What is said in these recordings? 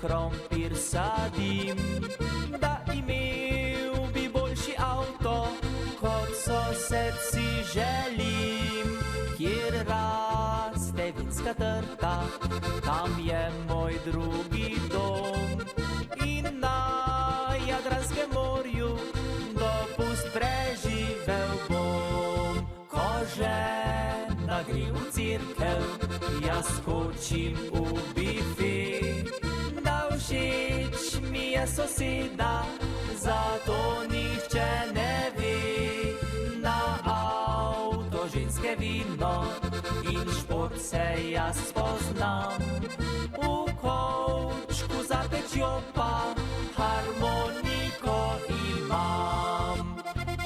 krompir sadim. Da imel bi boljši avto, kot sosed si želim. Kjer raste vinska trta, tam je moj drugi dom. In na Jadranskem morju dopust preživel bom. Ko žena gre v cirkev, jaz skočim v bife. Da všeč mi je soseda, zato nihče ne ve. Na avto ženske vino in šport se jaz spoznam. V kovčku za pečjo pa harmoniko imam.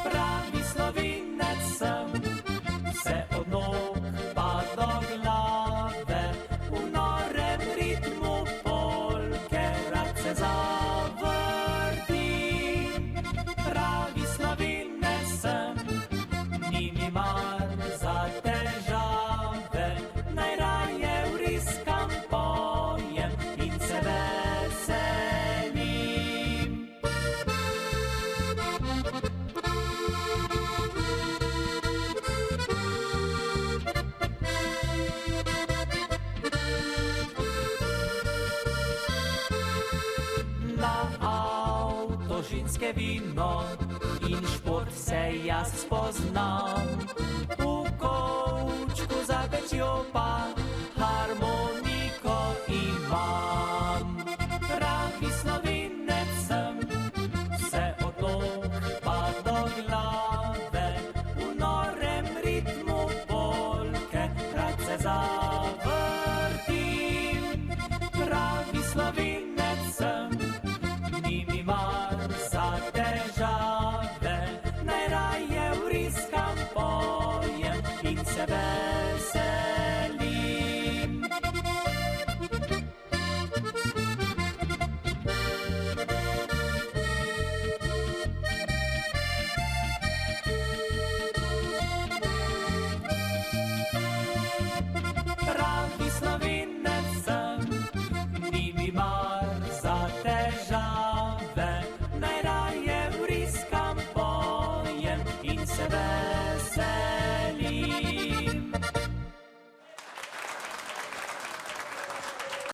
Pravi Slovinec sem, vse od nog pa do glave. V norem ritmu polke rad se zavrtim. Pravi Slovinec sem, ni mi mar za težave. Najraje vriskam, pojem in se veselim. Na avto ženske vino in šport se jaz spoznam. V kovčku za pečjo pa harmoniko imam.